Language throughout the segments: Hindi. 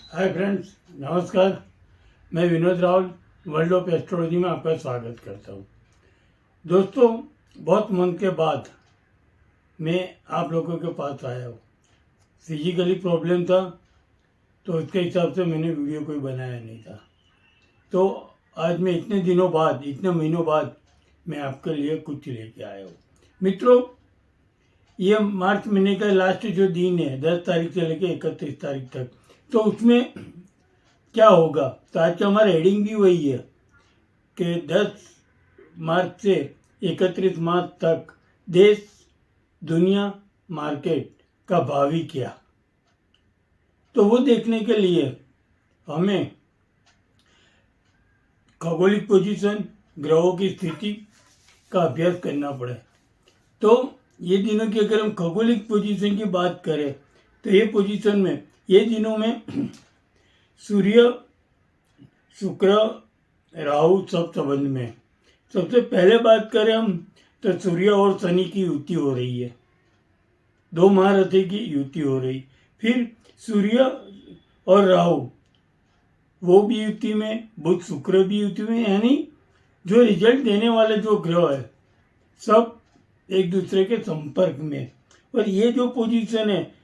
हाय फ्रेंड्स, नमस्कार। मैं Vinod Rahul world of astrology में आपका स्वागत करता हूँ। दोस्तों, बहुत मन के बाद मैं आप लोगों के पास आया हूँ। फिजिकली प्रॉब्लम था तो उसके हिसाब से मैंने वीडियो कोई बनाया नहीं था। तो आज मैं इतने दिनों बाद, इतने महीनों बाद मैं आपके लिए कुछ लेके आया हूँ। मित्रों, ये मार्च महीने का लास्ट जो दिन है 10 तारीख से लेकर 31 तारीख तक, तो उसमें क्या होगा। तो आज का हमारा हेडिंग भी वही है कि 10 मार्च से 31 मार्च तक देश, दुनिया, मार्केट का भावी क्या। तो वो देखने के लिए हमें खगोलिक पोजीशन, ग्रहों की स्थिति का अभ्यास करना पड़े। तो ये दिनों की अगर हम खगोलिक पोजीशन की बात करें तो ये पोजीशन में ये दिनों में सूर्य, शुक्र, राहु सब संबंध में। सबसे पहले बात करें हम तो सूर्य और शनि की युति हो रही है, दो महारथी की युति हो रही। फिर सूर्य और राहु वो भी युति में, बुध शुक्र भी युति में, यानी जो रिजल्ट देने वाले जो ग्रह है सब एक दूसरे के संपर्क में। और ये जो पोजीशन है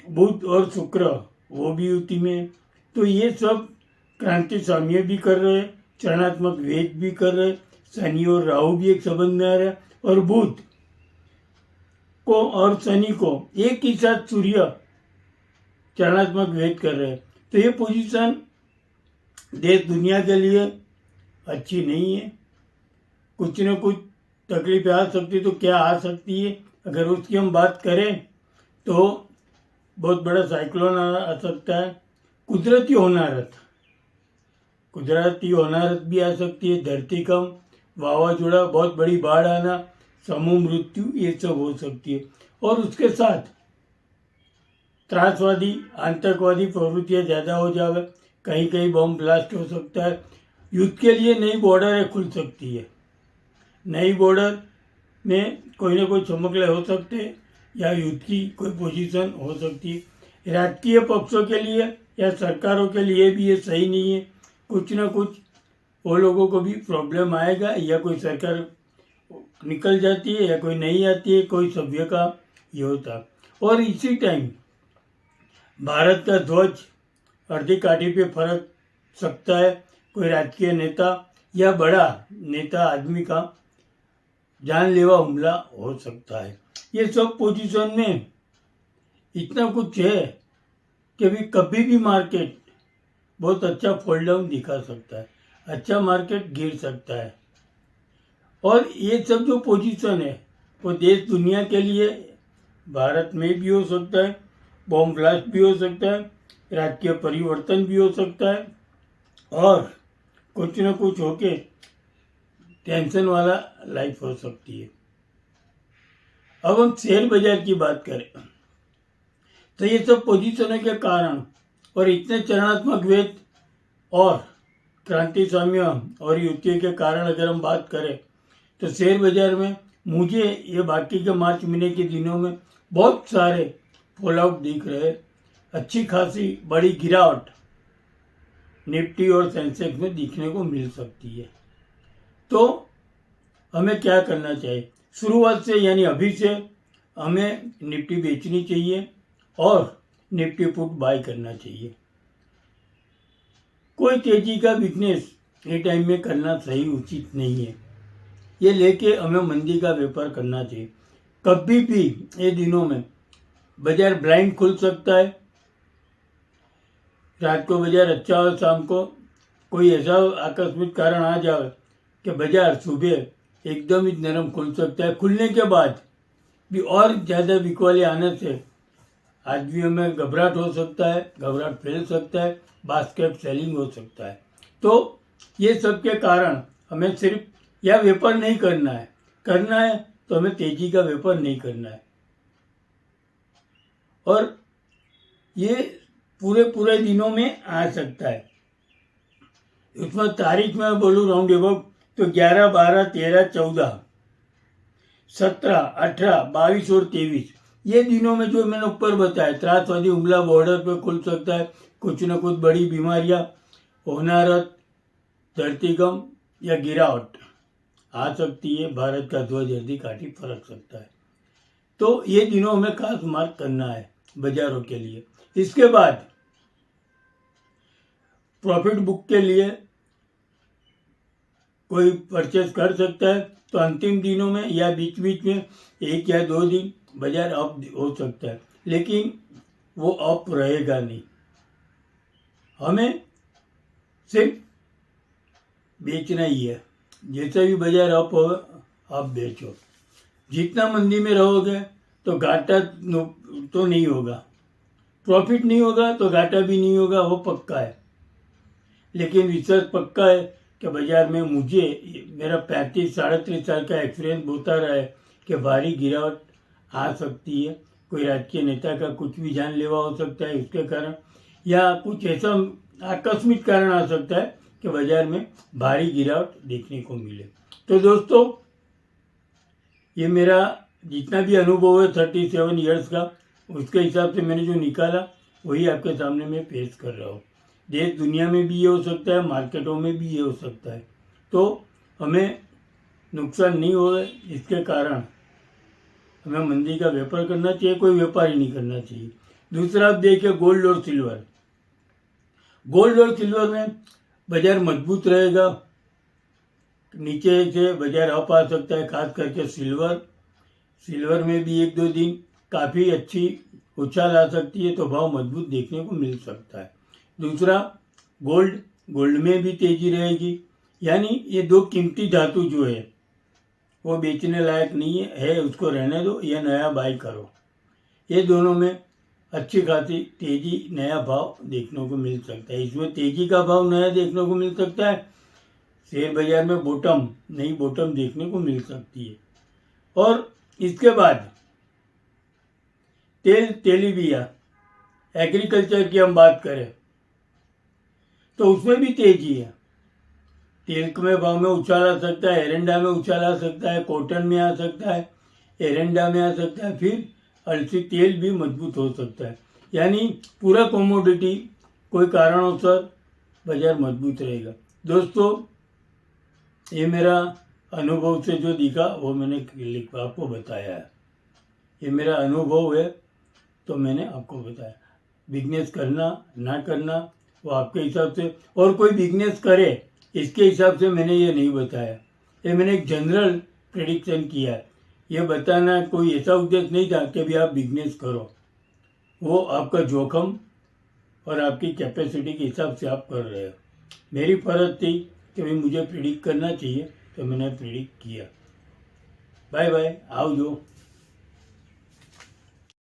बुध और शुक्र वो भी युति में, तो ये सब क्रांति साम्य भी कर रहे हैं, चरणात्मक वेग भी कर रहे हैं। शनि और राहु भी एक संबंध में आ रहा है और बुध को और शनि को एक ही साथ सूर्य चरणात्मक वेग कर रहे हैं। तो ये पोजीशन देश दुनिया के लिए अच्छी नहीं है। कुछ न कुछ तकलीफें आ सकती, तो क्या आ सकती है अगर उसकी हम बात करें तो बहुत बड़ा साइक्लोन आ सकता है, कुदरती होनारत भी आ सकती है, धरतीकंप, वावाजोड़ा, बहुत बड़ी बाढ़ आना, समूह मृत्यु, ये सब हो सकती है। और उसके साथ त्रासवादी, आतंकवादी प्रवृत्तियाँ ज़्यादा हो जावे, कहीं कहीं बम ब्लास्ट हो सकता है। युद्ध के लिए नई बॉर्डरें खुल सकती है, नई बॉर्डर में कोई ना कोई चमकले हो सकते हैं या युद्ध की कोई पोजीशन हो सकती है। राजकीय पक्षों के लिए या सरकारों के लिए भी ये सही नहीं है। कुछ ना कुछ वो लोगों को भी प्रॉब्लम आएगा, या कोई सरकार निकल जाती है या कोई नहीं आती है, कोई सभ्य का ये होता। और इसी टाइम भारत का ध्वज अर्धी काठी पे फरक सकता है, कोई राजकीय नेता या बड़ा नेता आदमी का जानलेवा हमला हो सकता है। ये सब पोजीशन में इतना कुछ है कि भी कभी भी मार्केट बहुत अच्छा फॉल डाउन दिखा सकता है, अच्छा मार्केट गिर सकता है। और ये सब जो पोजीशन है वो देश दुनिया के लिए, भारत में भी हो सकता है, बॉम्ब ब्लास्ट भी हो सकता है, राजकीय परिवर्तन भी हो सकता है, और कुछ न कुछ होके टेंशन वाला लाइफ हो सकती है। अब हम शेयर बाजार की बात करें तो ये सब पोजीशनों के कारण और इतने चरणात्मक वेग और क्रांति साम्य और युति के कारण अगर हम बात करें तो शेयर बाजार में मुझे ये बाकी के मार्च महीने के दिनों में बहुत सारे फॉल आउट दिख रहे हैं। अच्छी खासी बड़ी गिरावट निफ्टी और सेंसेक्स में दिखने को मिल सकती है। तो हमें क्या करना चाहिए? शुरुआत से यानी अभी से हमें निफ्टी बेचनी चाहिए और निफ्टी पुट बाय करना चाहिए। कोई तेजी का बिजनेस ये टाइम में करना सही उचित नहीं है। ये लेके हमें मंदी का व्यापार करना चाहिए। कभी भी ये दिनों में बाजार ब्लाइंड खुल सकता है, रात को बाजार अच्छा हो, शाम को कोई ऐसा आकस्मिक कारण आ जाए कि बाजार सुबह एकदम ही नरम खुल सकता है। खुलने के बाद भी और ज़्यादा बिकवाली आने से आदमियों में घबराहट हो सकता है, घबराहट फैल सकता है, बास्केट सेलिंग हो सकता है। तो ये सब के कारण हमें सिर्फ यह व्यापार नहीं करना है तो हमें तेजी का व्यापार नहीं करना है। और ये पूरे दिनों में आ सकता है। उसमें तारीख में बोलूँ राउंड अबाउट तो 11, 12, 13, 14, 17, 18, 22 और 23 ये दिनों में जो मैंने ऊपर बताया, त्रासवादी हमला बॉर्डर पे खुल सकता है, कुछ न कुछ बड़ी बीमारियां, होनारत, धरतीकंप या गिरावट आ सकती है। भारत का ध्वज यदि काठी फरक सकता है। तो ये दिनों हमें खास मार्क करना है बाजारों के लिए। इसके बाद प्रॉफिट बुक के लिए कोई परचेस कर सकता है, तो अंतिम दिनों में या बीच बीच में 1 या 2 दिन बाजार अप हो सकता है, लेकिन वो अप रहेगा नहीं। हमें सिर्फ बेचना ही है। जैसा भी बाजार अप होगा आप बेचो। जितना मंदी में रहोगे तो घाटा तो नहीं होगा, प्रॉफिट नहीं होगा तो घाटा भी नहीं होगा, वो पक्का है। लेकिन विश्वास पक्का है कि बाजार में मुझे मेरा 35-33 साल का एक्सपीरियंस बता रहा है कि भारी गिरावट आ सकती है। कोई राजकीय नेता का कुछ भी जानलेवा हो सकता है उसके कारण, या कुछ ऐसा आकस्मिक कारण आ सकता है कि बाजार में भारी गिरावट देखने को मिले। तो दोस्तों, ये मेरा जितना भी अनुभव है 37 ईयर्स का, उसके हिसाब से मैंने जो निकाला वही आपके सामने मैं पेश कर रहा हूँ। देश दुनिया में भी ये हो सकता है, मार्केटों में भी ये हो सकता है। तो हमें नुकसान नहीं हो, इसके कारण हमें मंदी का व्यापार करना चाहिए, कोई व्यापार ही नहीं करना चाहिए। दूसरा आप देखिए गोल्ड और सिल्वर। गोल्ड और सिल्वर में बाजार मजबूत रहेगा, नीचे से बाजार अप आ सकता है। खास करके सिल्वर में भी 1-2 दिन काफ़ी अच्छी उछाल आ सकती है, तो भाव मजबूत देखने को मिल सकता है। दूसरा गोल्ड में भी तेजी रहेगी। यानी ये 2 कीमती धातु जो है वो बेचने लायक नहीं है, उसको रहने दो या नया बाई करो। ये दोनों में अच्छी खासी तेजी, नया भाव देखने को मिल सकता है। इसमें तेजी का भाव नया देखने को मिल सकता है, शेयर बाजार में नई बॉटम देखने को मिल सकती है। और इसके बाद तेलीबिया, एग्रीकल्चर की हम बात करें तो उसमें भी तेजी है। तेल में भाव में उछाल आ सकता है, एरंडा में उछाल आ सकता है, कॉटन में आ सकता है, एरंडा में आ सकता है, फिर अलसी तेल भी मजबूत हो सकता है। यानी पूरा कमोडिटी कोई कारणों बाजार मजबूत रहेगा। दोस्तों, ये मेरा अनुभव से जो दिखा वो मैंने आपको बताया है। ये मेरा अनुभव है तो मैंने आपको बताया। बिजनेस करना ना करना वो आपके हिसाब से, और कोई बिजनेस करे इसके हिसाब से मैंने ये नहीं बताया। ये मैंने एक जनरल प्रेडिक्शन किया है। ये बताना कोई ऐसा उद्देश्य नहीं था कि भी आप बिजनेस करो। वो आपका जोखिम और आपकी कैपेसिटी के हिसाब से आप कर रहे हो। मेरी फर्ज थी कि भाई मुझे प्रेडिक्ट करना चाहिए, तो मैंने प्रेडिक्ट किया। बाय बाय, आओ जो।